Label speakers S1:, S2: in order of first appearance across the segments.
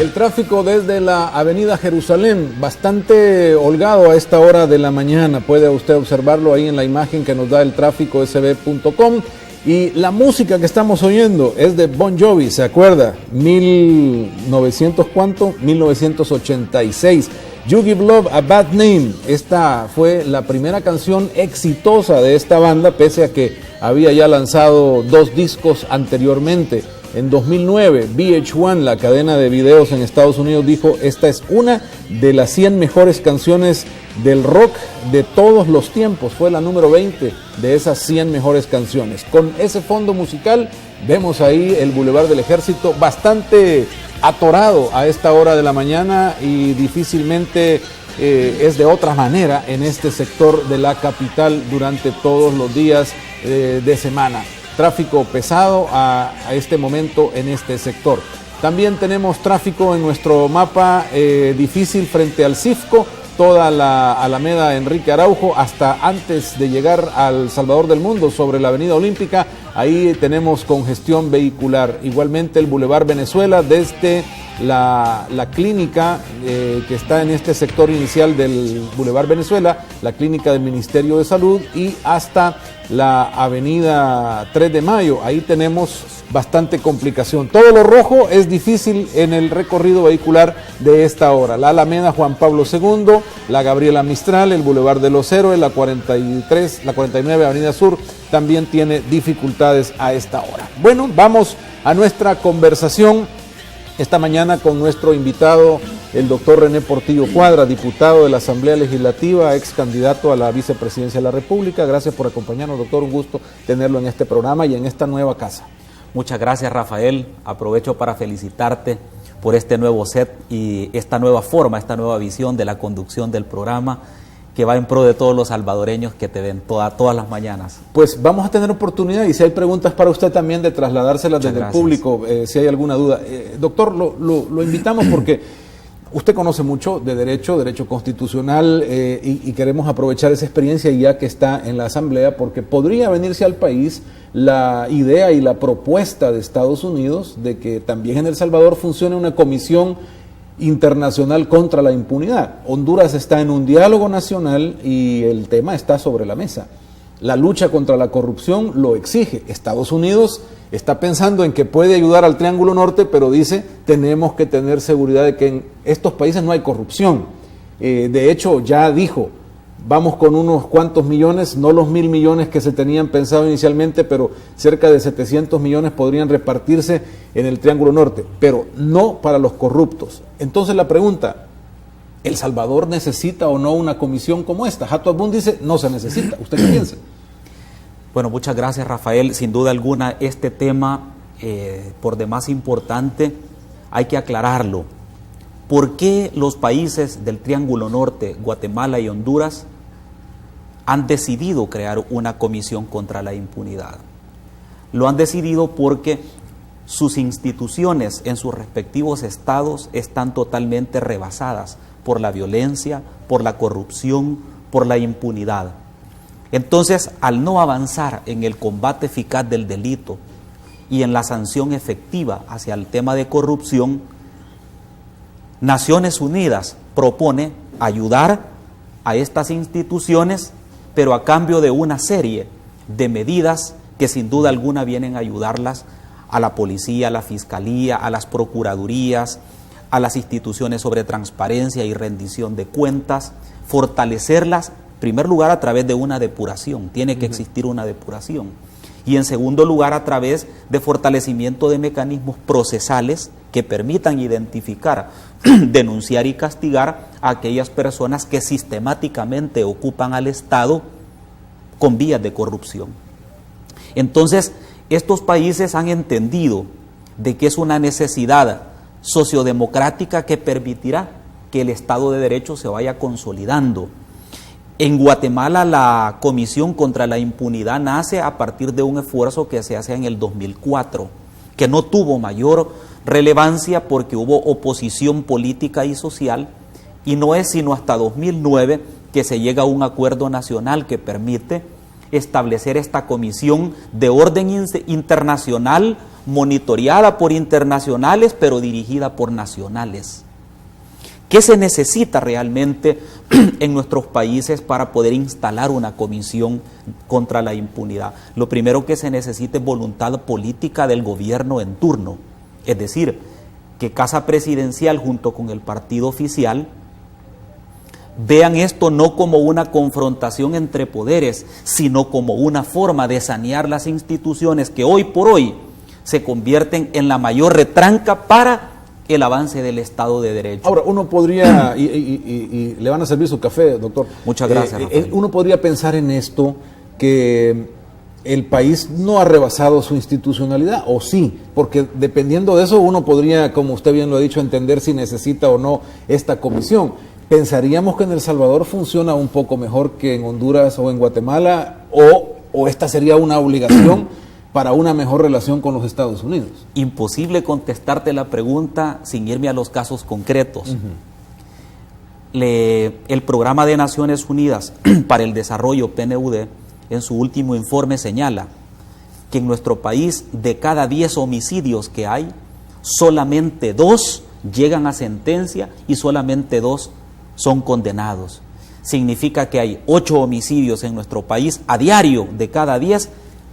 S1: El tráfico desde la avenida Jerusalén, bastante holgado a esta hora de la mañana. Puede usted observarlo ahí en la imagen que nos da el tráfico sb.com. Y la música que estamos oyendo es de Bon Jovi, ¿se acuerda? 1986. You Give Love a Bad Name. Esta fue la primera canción exitosa de esta banda, pese a que había ya lanzado 2 discos anteriormente. En 2009, VH1, la cadena de videos en Estados Unidos, dijo: esta es una de las 100 mejores canciones del rock de todos los tiempos. Fue la número 20 de esas 100 mejores canciones. Con ese fondo musical, vemos ahí el Boulevard del Ejército bastante atorado a esta hora de la mañana, y difícilmente es de otra manera en este sector de la capital durante todos los días de semana. Tráfico pesado a este momento en este sector. También tenemos tráfico en nuestro mapa difícil frente al Cifco, toda la Alameda Enrique Araujo, hasta antes de llegar al Salvador del Mundo sobre la Avenida Olímpica. Ahí tenemos congestión vehicular. Igualmente el Boulevard Venezuela, desde la clínica que está en este sector inicial del Boulevard Venezuela, la clínica del Ministerio de Salud, y hasta la avenida 3 de Mayo. Ahí tenemos bastante complicación. Todo lo rojo es difícil en el recorrido vehicular de esta hora. La Alameda Juan Pablo II, la Gabriela Mistral, el Boulevard de los Héroes, la 43, la 49 Avenida Sur también tiene dificultades a esta hora. Bueno, vamos a nuestra conversación esta mañana con nuestro invitado, el doctor René Portillo Cuadra, diputado de la Asamblea Legislativa, ex candidato a la vicepresidencia de la República. Gracias por acompañarnos, doctor. Un gusto tenerlo en este programa y en esta nueva casa.
S2: Muchas gracias, Rafael. Aprovecho para felicitarte por este nuevo set y esta nueva forma, esta nueva visión de la conducción del programa, que va en pro de todos los salvadoreños que te ven todas las mañanas.
S1: Pues vamos a tener oportunidad, y si hay preguntas para usted también, de trasladárselas desde el público, si hay alguna duda. Doctor, lo invitamos porque usted conoce mucho de derecho constitucional, y queremos aprovechar esa experiencia ya que está en la Asamblea, porque podría venirse al país la idea y la propuesta de Estados Unidos de que también en El Salvador funcione una comisión internacional contra la impunidad. Honduras está en un diálogo nacional y el tema está sobre la mesa. La lucha contra la corrupción lo exige. Estados Unidos está pensando en que puede ayudar al Triángulo Norte, pero dice: tenemos que tener seguridad de que en estos países no hay corrupción. De hecho, ya dijo: vamos con unos cuantos millones, no los 1.000 millones que se tenían pensado inicialmente, pero cerca de 700 millones podrían repartirse en el Triángulo Norte, pero no para los corruptos. Entonces la pregunta: ¿El Salvador necesita o no una comisión como esta? Hato Abund dice: no se necesita. ¿Usted qué piensa?
S2: Bueno, muchas gracias, Rafael. Sin duda alguna, este tema, por demás importante, hay que aclararlo. ¿Por qué los países del Triángulo Norte, Guatemala y Honduras, han decidido crear una comisión contra la impunidad? Lo han decidido porque sus instituciones en sus respectivos estados están totalmente rebasadas por la violencia, por la corrupción, por la impunidad. Entonces, al no avanzar en el combate eficaz del delito y en la sanción efectiva hacia el tema de corrupción, Naciones Unidas propone ayudar a estas instituciones, pero a cambio de una serie de medidas que sin duda alguna vienen a ayudarlas a la policía, a la fiscalía, a las procuradurías, a las instituciones sobre transparencia y rendición de cuentas, fortalecerlas, en primer lugar, a través de una depuración. Tiene que existir una depuración. Y en segundo lugar, a través de fortalecimiento de mecanismos procesales que permitan identificar, denunciar y castigar a aquellas personas que sistemáticamente ocupan al Estado con vías de corrupción. Entonces, estos países han entendido de que es una necesidad sociodemocrática que permitirá que el Estado de Derecho se vaya consolidando. En Guatemala, la Comisión contra la Impunidad nace a partir de un esfuerzo que se hace en el 2004, que no tuvo mayor relevancia porque hubo oposición política y social, y no es sino hasta 2009 que se llega a un acuerdo nacional que permite establecer esta comisión de orden internacional monitoreada por internacionales, pero dirigida por nacionales. ¿Qué se necesita realmente en nuestros países para poder instalar una comisión contra la impunidad? Lo primero que se necesita es voluntad política del gobierno en turno. Es decir, que Casa Presidencial junto con el partido oficial vean esto no como una confrontación entre poderes, sino como una forma de sanear las instituciones que hoy por hoy se convierten en la mayor retranca para el avance del Estado de Derecho.
S1: Ahora, uno podría, y le van a servir su café, doctor.
S2: Muchas gracias.
S1: Uno podría pensar en esto, que el país no ha rebasado su institucionalidad, o sí, porque dependiendo de eso uno podría, como usted bien lo ha dicho, entender si necesita o no esta comisión. Pensaríamos que en El Salvador funciona un poco mejor que en Honduras o en Guatemala, o esta sería una obligación para una mejor relación con los Estados Unidos.
S2: Imposible contestarte la pregunta sin irme a los casos concretos. El Programa de Naciones Unidas para el Desarrollo, PNUD, en su último informe señala que en nuestro país, de cada 10 homicidios que hay, solamente 2 llegan a sentencia y solamente 2 son condenados. Significa que hay 8 homicidios en nuestro país a diario de cada 10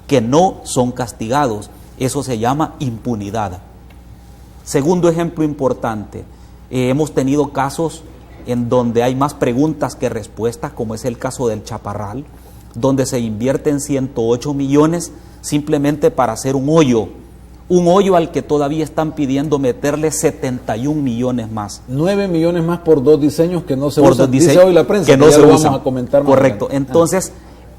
S2: que no son castigados. Eso se llama impunidad. Segundo ejemplo importante, hemos tenido casos en donde hay más preguntas que respuestas, como es el caso del Chaparral, donde se invierten 108 millones simplemente para hacer un hoyo al que todavía están pidiendo meterle 71 millones más.
S1: 9 millones más por 2 diseños que no se
S2: por
S1: usan.
S2: Dice
S1: hoy la prensa
S2: que no se
S1: vamos
S2: usan.
S1: A comentar más.
S2: Correcto. Entonces,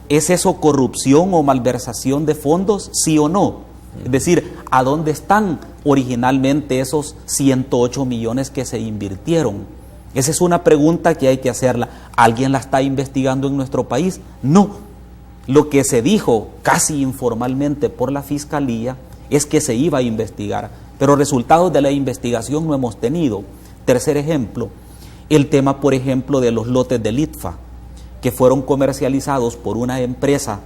S2: ¿es eso corrupción o malversación de fondos? ¿Sí o no? Es decir, ¿a dónde están originalmente esos 108 millones que se invirtieron? Esa es una pregunta que hay que hacerla. ¿Alguien la está investigando en nuestro país? No. Lo que se dijo casi informalmente por la Fiscalía es que se iba a investigar, pero resultados de la investigación no hemos tenido. Tercer ejemplo, el tema, por ejemplo, de los lotes del ITFA, que fueron comercializados por una empresa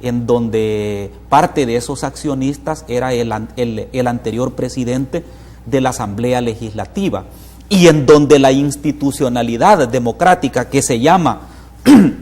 S2: en donde parte de esos accionistas era el anterior presidente de la Asamblea Legislativa, y en donde la institucionalidad democrática que se llama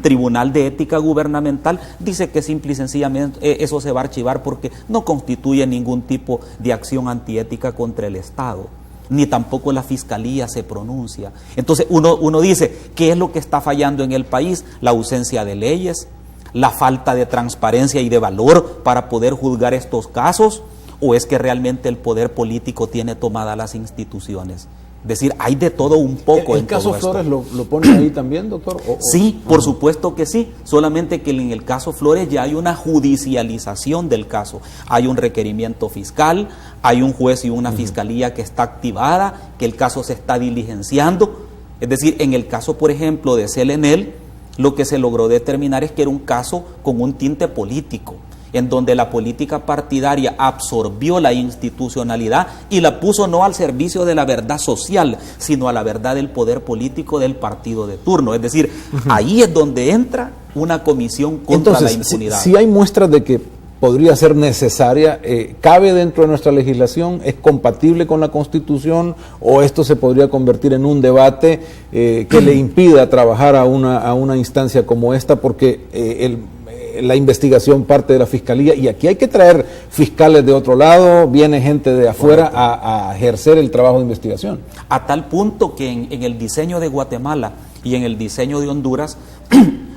S2: Tribunal de Ética Gubernamental dice que simple y sencillamente eso se va a archivar porque no constituye ningún tipo de acción antiética contra el Estado, ni tampoco la Fiscalía se pronuncia. Entonces uno dice, ¿qué es lo que está fallando en el país? La ausencia de leyes, la falta de transparencia y de valor para poder juzgar estos casos, ¿o es que realmente el poder político tiene tomadas las instituciones? Es decir, hay de todo un poco.
S1: ¿El caso Flores lo pone ahí también, doctor?
S2: Sí, por supuesto que sí, solamente que en el caso Flores ya hay una judicialización del caso. Hay un requerimiento fiscal, hay un juez y una fiscalía que está activada, que el caso se está diligenciando. Es decir, en el caso, por ejemplo, de Selenel, lo que se logró determinar es que era un caso con un tinte político, en donde la política partidaria absorbió la institucionalidad y la puso no al servicio de la verdad social, sino a la verdad del poder político del partido de turno. Es decir, ahí es donde entra una comisión contra la impunidad.
S1: Si hay muestras de que podría ser necesaria, ¿cabe dentro de nuestra legislación? ¿Es compatible con la Constitución? ¿O esto se podría convertir en un debate que le impida trabajar a una instancia como esta? Porque la investigación parte de la Fiscalía y aquí hay que traer fiscales de otro lado, viene gente de afuera a ejercer el trabajo de investigación.
S2: A tal punto que en el diseño de Guatemala y en el diseño de Honduras,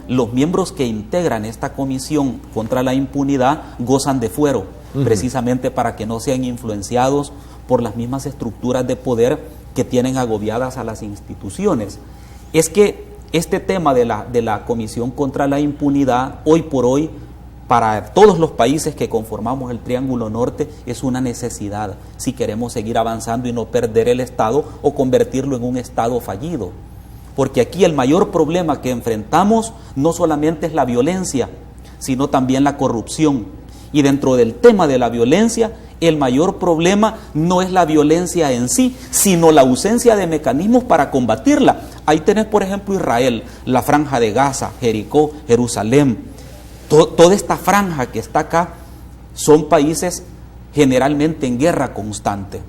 S2: los miembros que integran esta comisión contra la impunidad gozan de fuero, precisamente para que no sean influenciados por las mismas estructuras de poder que tienen agobiadas a las instituciones. Es que este tema de la Comisión contra la Impunidad, hoy por hoy, para todos los países que conformamos el Triángulo Norte, es una necesidad si queremos seguir avanzando y no perder el Estado o convertirlo en un Estado fallido. Porque aquí el mayor problema que enfrentamos no solamente es la violencia, sino también la corrupción. Y dentro del tema de la violencia, el mayor problema no es la violencia en sí, sino la ausencia de mecanismos para combatirla. Ahí tenés, por ejemplo, Israel, la Franja de Gaza, Jericó, Jerusalén. Toda esta franja que está acá son países generalmente en guerra constante,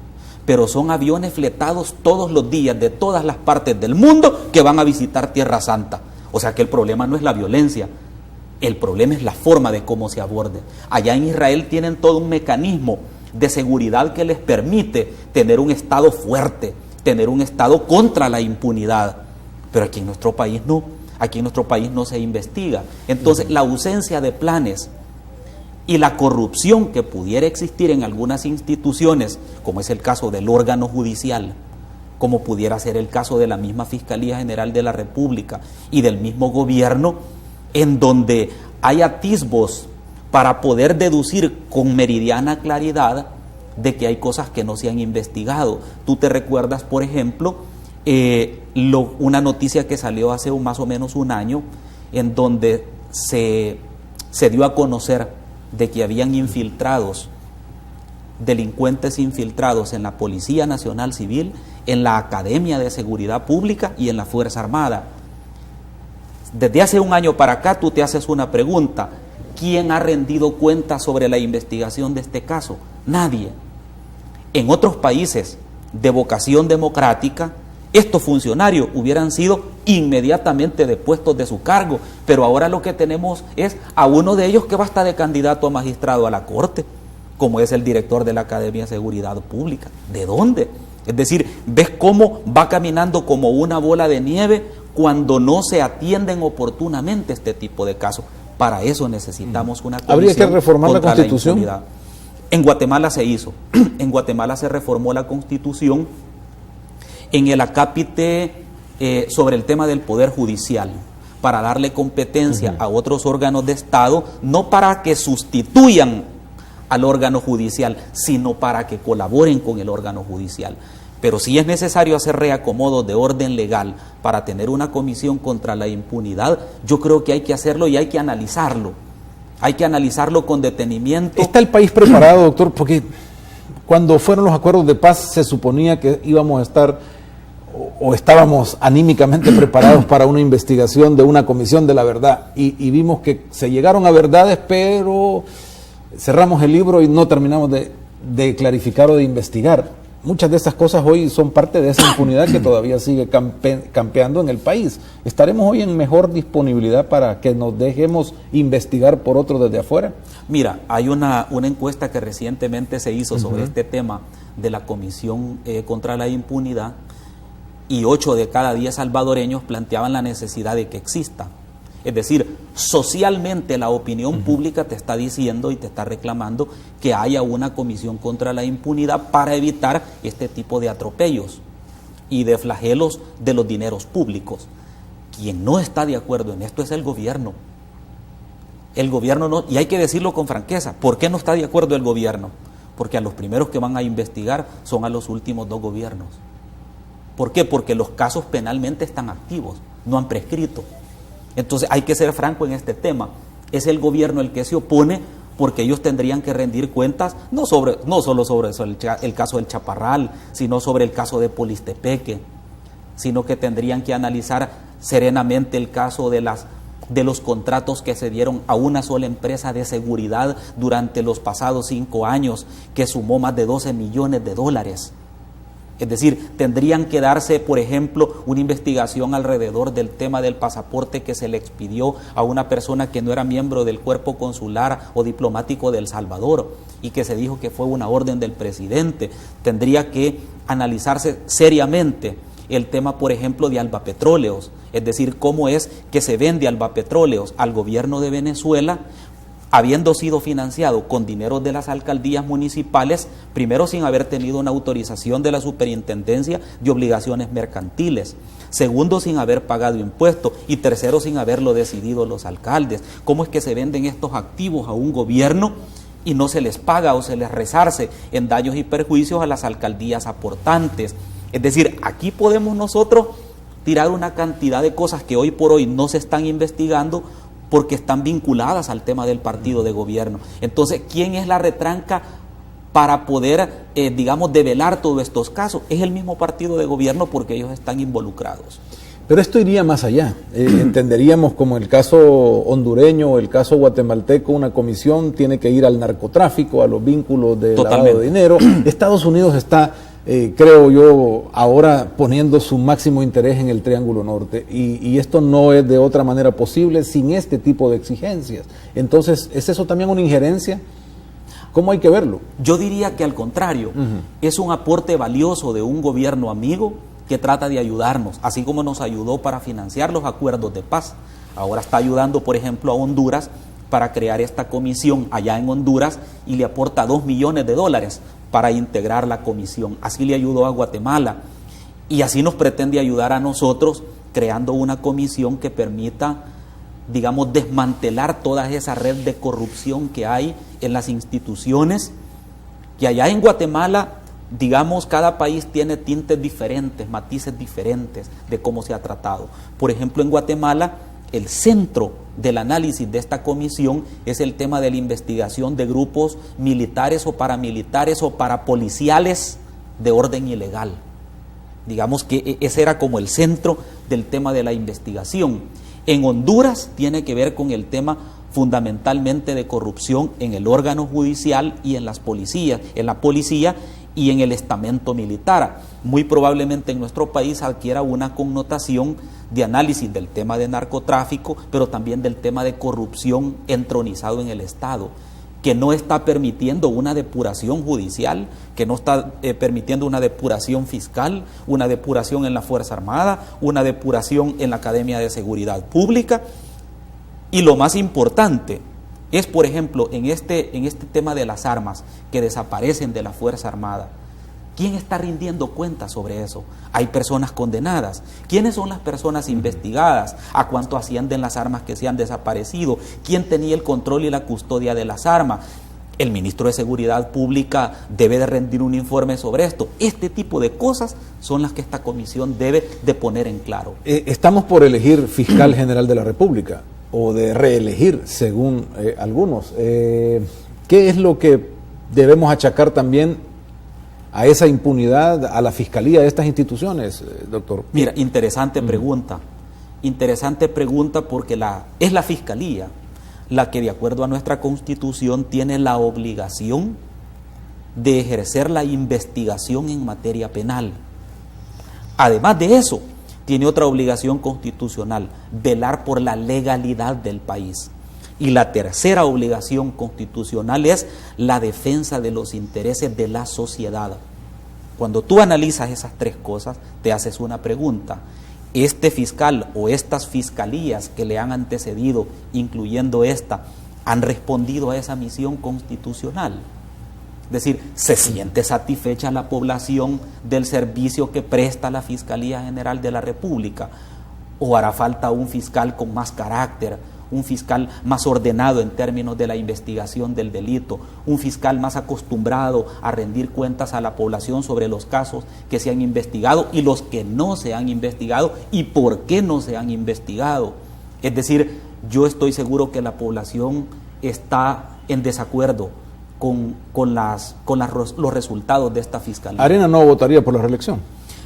S2: pero son aviones fletados todos los días de todas las partes del mundo que van a visitar Tierra Santa. O sea que el problema no es la violencia, el problema es la forma de cómo se aborde. Allá en Israel tienen todo un mecanismo de seguridad que les permite tener un Estado fuerte, tener un Estado contra la impunidad, pero aquí en nuestro país no, aquí en nuestro país no se investiga. Entonces la ausencia de planes y la corrupción que pudiera existir en algunas instituciones, como es el caso del órgano judicial, como pudiera ser el caso de la misma Fiscalía General de la República y del mismo gobierno, en donde hay atisbos para poder deducir con meridiana claridad de que hay cosas que no se han investigado. Tú te recuerdas, por ejemplo, una noticia que salió hace más o menos un año, en donde se dio a conocer de que habían delincuentes infiltrados en la Policía Nacional Civil, en la Academia de Seguridad Pública y en la Fuerza Armada. Desde hace un año para acá tú te haces una pregunta: ¿quién ha rendido cuentas sobre la investigación de este caso? Nadie. En otros países de vocación democrática, estos funcionarios hubieran sido inmediatamente depuestos de su cargo, pero ahora lo que tenemos es a uno de ellos que va a estar de candidato a magistrado a la Corte, como es el director de la Academia de Seguridad Pública. ¿De dónde? Es decir, ¿ves cómo va caminando como una bola de nieve cuando no se atienden oportunamente este tipo de casos? Para eso necesitamos una comisión.
S1: ¿Habría que reformar la Constitución?
S2: En Guatemala se hizo. En Guatemala se reformó la Constitución en el acápite sobre el tema del Poder Judicial, para darle competencia a otros órganos de Estado, no para que sustituyan al órgano judicial, sino para que colaboren con el órgano judicial. Pero si es necesario hacer reacomodos de orden legal para tener una comisión contra la impunidad, yo creo que hay que hacerlo y hay que analizarlo. Hay que analizarlo con detenimiento.
S1: ¿Está el país preparado, doctor? Porque cuando fueron los acuerdos de paz se suponía que íbamos a estar o estábamos anímicamente preparados para una investigación de una comisión de la verdad y vimos que se llegaron a verdades, pero cerramos el libro y no terminamos de clarificar o de investigar. Muchas de estas cosas hoy son parte de esa impunidad que todavía sigue campeando en el país. ¿Estaremos hoy en mejor disponibilidad para que nos dejemos investigar por otros desde afuera?
S2: Mira, hay una encuesta que recientemente se hizo sobre este tema de la Comisión contra la Impunidad, y 8 de cada 10 salvadoreños planteaban la necesidad de que exista. Es decir, socialmente la opinión pública te está diciendo y te está reclamando que haya una comisión contra la impunidad para evitar este tipo de atropellos y de flagelos de los dineros públicos. Quien no está de acuerdo en esto es el gobierno. El gobierno no, y hay que decirlo con franqueza. ¿Por qué no está de acuerdo el gobierno? Porque a los primeros que van a investigar son a los últimos 2 gobiernos. ¿Por qué? Porque los casos penalmente están activos, no han prescrito. Entonces hay que ser franco en este tema. Es el gobierno el que se opone, porque ellos tendrían que rendir cuentas no solo sobre el caso del Chaparral, sino sobre el caso de Polistepeque, sino que tendrían que analizar serenamente el caso de los contratos que se dieron a una sola empresa de seguridad durante los pasados 5 años, que sumó más de $12 millones. Es decir, tendrían que darse, por ejemplo, una investigación alrededor del tema del pasaporte que se le expidió a una persona que no era miembro del cuerpo consular o diplomático de El Salvador y que se dijo que fue una orden del presidente. Tendría que analizarse seriamente el tema, por ejemplo, de Albapetróleos, es decir, cómo es que se vende Albapetróleos al gobierno de Venezuela, habiendo sido financiado con dinero de las alcaldías municipales, primero sin haber tenido una autorización de la Superintendencia de Obligaciones Mercantiles, segundo sin haber pagado impuestos y tercero sin haberlo decidido los alcaldes. ¿Cómo es que se venden estos activos a un gobierno y no se les paga o se les resarce en daños y perjuicios a las alcaldías aportantes? Es decir, aquí podemos nosotros tirar una cantidad de cosas que hoy por hoy no se están investigando porque están vinculadas al tema del partido de gobierno. Entonces, ¿quién es la retranca para poder, develar todos estos casos? Es el mismo partido de gobierno, porque ellos están involucrados.
S1: Pero esto iría más allá. Entenderíamos como el caso hondureño o el caso guatemalteco, una comisión tiene que ir al narcotráfico, a los vínculos de lavado de dinero. Estados Unidos está, creo yo, ahora poniendo su máximo interés en el Triángulo Norte y esto no es de otra manera posible sin este tipo de exigencias. Entonces, ¿es eso también una injerencia? ¿Cómo hay que verlo?
S2: Yo diría que al contrario, es un aporte valioso de un gobierno amigo que trata de ayudarnos, así como nos ayudó para financiar los acuerdos de paz. Ahora está ayudando, por ejemplo, a Honduras para crear esta comisión allá en Honduras y le aporta $2 millones para integrar la comisión. Así le ayudó a Guatemala y así nos pretende ayudar a nosotros creando una comisión que permita, digamos, desmantelar toda esa red de corrupción que hay en las instituciones, que allá en Guatemala, digamos, cada país tiene tintes diferentes, matices diferentes de cómo se ha tratado. Por ejemplo, en Guatemala, el centro del análisis de esta comisión es el tema de la investigación de grupos militares o paramilitares o parapoliciales de orden ilegal. Digamos que ese era como el centro del tema de la investigación. En Honduras tiene que ver con el tema fundamentalmente de corrupción en el órgano judicial y en las policías, en la policía y en el estamento militar. Muy probablemente en nuestro país adquiera una connotación de análisis del tema de narcotráfico, pero también del tema de corrupción entronizado en el Estado, que no está permitiendo una depuración judicial, que no está permitiendo una depuración fiscal, una depuración en la Fuerza Armada, una depuración en la Academia de Seguridad Pública. Y lo más importante es, por ejemplo, en este tema de las armas que desaparecen de la Fuerza Armada, ¿quién está rindiendo cuentas sobre eso? Hay personas condenadas. ¿Quiénes son las personas investigadas? ¿A cuánto ascienden las armas que se han desaparecido? ¿Quién tenía el control y la custodia de las armas? El ministro de Seguridad Pública debe de rendir un informe sobre esto. Este tipo de cosas son las que esta comisión debe de poner en claro.
S1: Estamos por elegir fiscal general de la República, o de reelegir, según algunos. ¿Qué es lo que debemos achacar también a esa impunidad, a la fiscalía de estas instituciones, doctor?
S2: Mira, interesante pregunta. Interesante pregunta porque es la fiscalía la que, de acuerdo a nuestra Constitución, tiene la obligación de ejercer la investigación en materia penal. Además de eso, tiene otra obligación constitucional: velar por la legalidad del país. Y la tercera obligación constitucional es la defensa de los intereses de la sociedad. Cuando tú analizas esas tres cosas, te haces una pregunta: ¿este fiscal o estas fiscalías que le han antecedido, incluyendo esta, han respondido a esa misión constitucional? Es decir, ¿se siente satisfecha la población del servicio que presta la Fiscalía General de la República? ¿O hará falta un fiscal con más carácter, un fiscal más ordenado en términos de la investigación del delito, un fiscal más acostumbrado a rendir cuentas a la población sobre los casos que se han investigado y los que no se han investigado y por qué no se han investigado? Es decir, yo estoy seguro que la población está en desacuerdo con los resultados de esta fiscalía.
S1: ¿Arena no votaría por la reelección?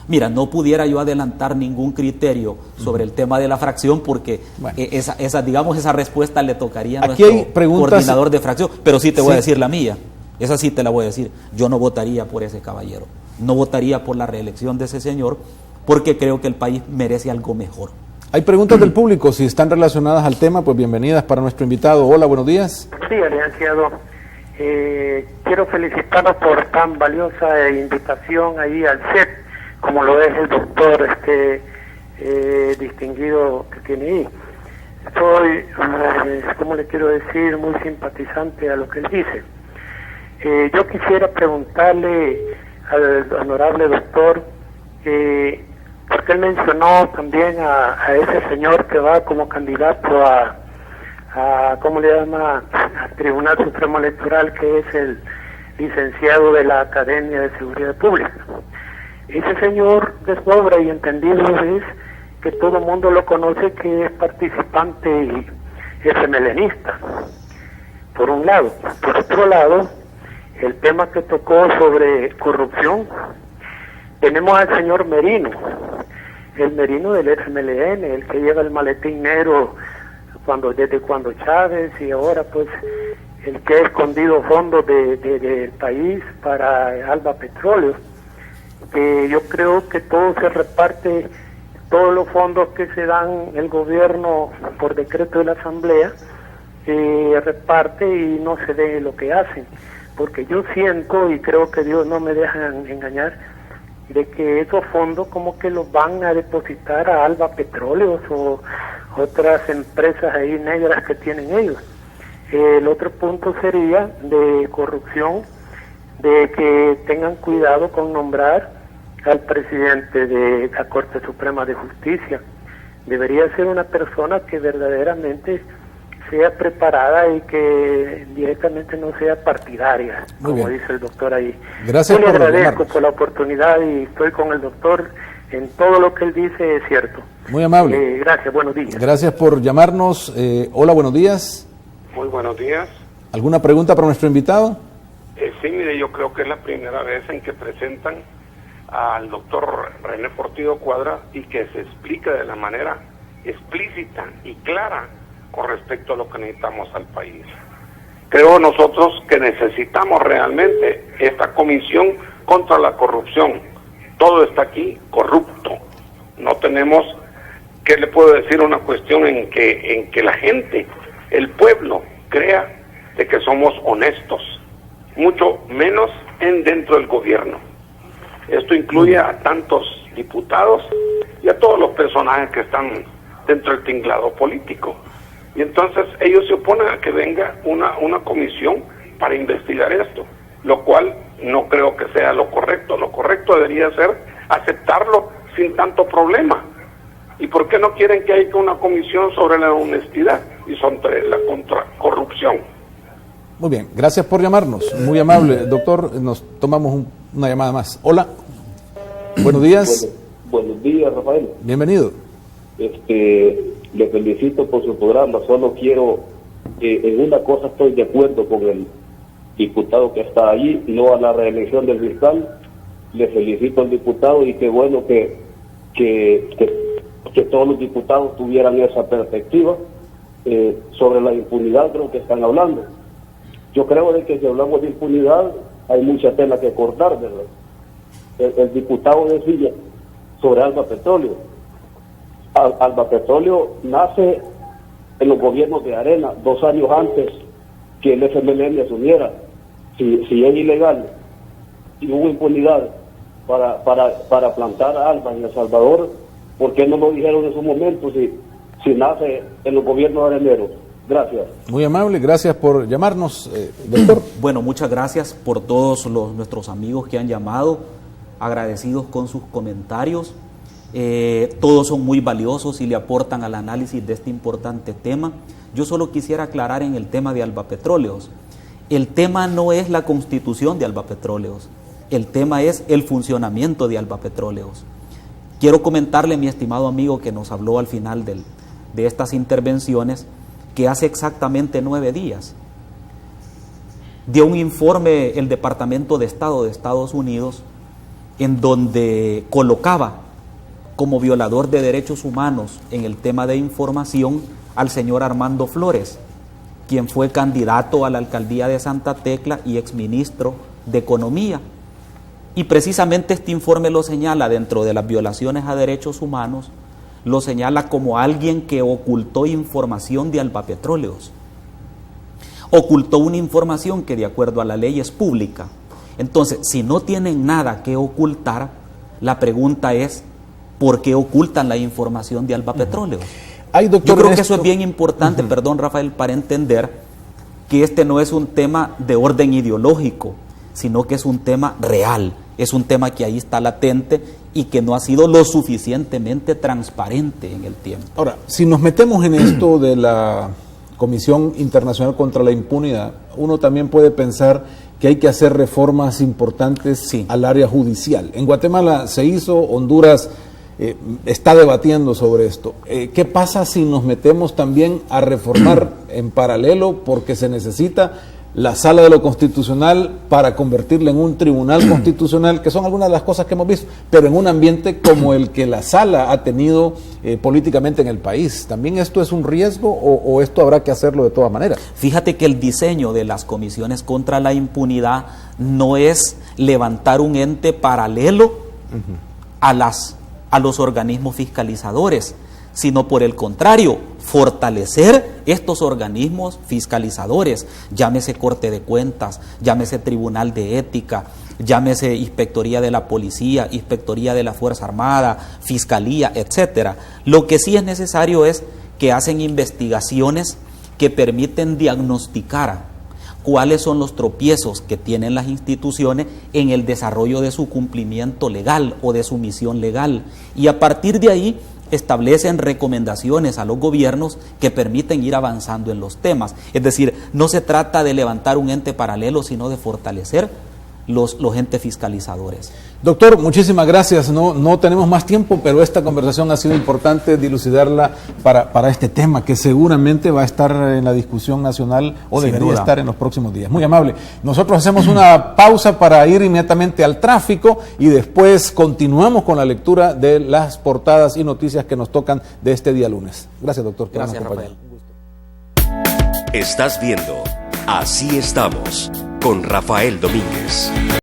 S2: Mira, no pudiera yo adelantar ningún criterio sobre el tema de la fracción porque esa respuesta le tocaría a nuestro coordinador de fracción, pero sí te voy a decir la mía, esa sí te la voy a decir. Yo no votaría por ese caballero, no votaría por la reelección de ese señor porque creo que el país merece algo mejor.
S1: Hay preguntas del público, si están relacionadas al tema, pues bienvenidas para nuestro invitado. Hola, buenos días.
S3: Sí, licenciado. Quiero felicitarlo por tan valiosa invitación ahí al CEP, como lo es el doctor distinguido que tiene ahí. Soy, ¿cómo le quiero decir?, muy simpatizante a lo que él dice. Yo quisiera preguntarle al honorable doctor, porque él mencionó también a ese señor que va como candidato a ¿cómo le llama?, al Tribunal Supremo Electoral, que es el licenciado de la Academia de Seguridad Pública. Ese señor, de sobra y entendido es que todo el mundo lo conoce, que es participante y es melenista, por un lado. Por otro lado, el tema que tocó sobre corrupción, tenemos al señor Merino, el Merino del FMLN, el que lleva el maletín negro desde cuando Chávez, y ahora pues el que ha escondido fondos del país para Alba Petróleo. Yo creo que todo se reparte, todos los fondos que se dan el gobierno por decreto de la Asamblea, reparte y no se ve lo que hacen, porque yo siento, y creo que Dios no me deja engañar, de que esos fondos como que los van a depositar a Alba Petróleos o otras empresas ahí negras que tienen ellos. El otro punto sería de corrupción, de que tengan cuidado con nombrar al presidente de la Corte Suprema de Justicia. Debería ser una persona que verdaderamente sea preparada y que directamente no sea partidaria, como dice el doctor ahí.
S1: Gracias.
S3: Yo le agradezco por la oportunidad y estoy con el doctor en todo lo que él dice, es cierto.
S1: Muy amable.
S3: Gracias, buenos días.
S1: Gracias por llamarnos. Hola, buenos días.
S4: Muy buenos días.
S1: ¿Alguna pregunta para nuestro invitado?
S4: Sí, mire, yo creo que es la primera vez en que presentan al doctor René Portillo Cuadra y que se explica de la manera explícita y clara con respecto a lo que necesitamos al país. Creo nosotros que necesitamos realmente esta comisión contra la corrupción. Todo está aquí corrupto. No tenemos, ¿qué le puedo decir? Una cuestión en que la gente, el pueblo, crea de que somos honestos, mucho menos dentro del gobierno. Esto incluye a tantos diputados y a todos los personajes que están dentro del tinglado político. Y entonces ellos se oponen a que venga una comisión para investigar esto, lo cual no creo que sea lo correcto. Lo correcto debería ser aceptarlo sin tanto problema. ¿Y por qué no quieren que haya una comisión sobre la honestidad y sobre la contracorrupción?
S1: Muy bien, gracias por llamarnos, muy amable. Doctor, nos tomamos una llamada más. Hola, buenos días.
S5: Buenos días, Rafael.
S1: Bienvenido.
S5: Le felicito por su programa, solo quiero, en una cosa estoy de acuerdo con el diputado que está allí, no a la reelección del fiscal. Le felicito al diputado y qué bueno que todos los diputados tuvieran esa perspectiva sobre la impunidad, creo que están hablando. Yo creo de que si hablamos de impunidad hay mucha tela que cortar, ¿verdad? El diputado decía sobre Alba Petróleo. Alba Petróleo nace en los gobiernos de Arena 2 años antes que el FMLN asumiera. Si es ilegal y hubo impunidad para plantar Alba en El Salvador, ¿por qué no lo dijeron en su momento si nace en los gobiernos areneros? Gracias.
S1: Muy amable, gracias por llamarnos, doctor.
S2: Bueno, muchas gracias por todos nuestros amigos que han llamado, agradecidos con sus comentarios. Todos son muy valiosos y le aportan al análisis de este importante tema. Yo solo quisiera aclarar en el tema de Alba Petróleos. El tema no es la constitución de Alba Petróleos, el tema es el funcionamiento de Alba Petróleos. Quiero comentarle, mi estimado amigo que nos habló al final de estas intervenciones, que hace exactamente 9 días dio un informe el Departamento de Estado de Estados Unidos en donde colocaba como violador de derechos humanos en el tema de información al señor Armando Flores, quien fue candidato a la alcaldía de Santa Tecla y exministro de Economía. Y precisamente este informe lo señala dentro de las violaciones a derechos humanos, lo señala como alguien que ocultó información de Alba Petróleos. Ocultó una información que de acuerdo a la ley es pública. Entonces, si no tienen nada que ocultar, la pregunta es, ¿por qué ocultan la información de Alba Petróleos? Yo creo que eso es bien importante, perdón Rafael, para entender que este no es un tema de orden ideológico, sino que es un tema real, es un tema que ahí está latente y que no ha sido lo suficientemente transparente en el tiempo.
S1: Ahora, si nos metemos en esto de la Comisión Internacional contra la Impunidad, uno también puede pensar que hay que hacer reformas importantes al área judicial. En Guatemala se hizo, Honduras está debatiendo sobre esto. ¿Qué pasa si nos metemos también a reformar en paralelo? Porque se necesita la Sala de lo Constitucional para convertirla en un tribunal constitucional, que son algunas de las cosas que hemos visto, pero en un ambiente como el que la Sala ha tenido políticamente en el país. ¿También esto es un riesgo o esto habrá que hacerlo de todas maneras?
S2: Fíjate que el diseño de las comisiones contra la impunidad no es levantar un ente paralelo a los organismos fiscalizadores, sino por el contrario, fortalecer estos organismos fiscalizadores, llámese Corte de Cuentas, llámese Tribunal de Ética, llámese Inspectoría de la Policía, Inspectoría de la Fuerza Armada, Fiscalía, etcétera. Lo que sí es necesario es que hacen investigaciones que permiten diagnosticar cuáles son los tropiezos que tienen las instituciones en el desarrollo de su cumplimiento legal o de su misión legal, y a partir de ahí establecen recomendaciones a los gobiernos que permiten ir avanzando en los temas. Es decir, no se trata de levantar un ente paralelo, sino de fortalecer los entes fiscalizadores.
S1: Doctor, muchísimas gracias. No tenemos más tiempo, pero esta conversación ha sido importante dilucidarla para este tema que seguramente va a estar en la discusión nacional o
S2: Sin
S1: debería
S2: duda.
S1: estar en los próximos días. Muy amable. Nosotros hacemos una pausa para ir inmediatamente al tráfico y después continuamos con la lectura de las portadas y noticias que nos tocan de este día lunes. Gracias, doctor. por
S2: Gracias,
S1: habernos
S2: Rafael.
S1: acompañado.
S6: Estás viendo Así estamos con Rafael Domínguez.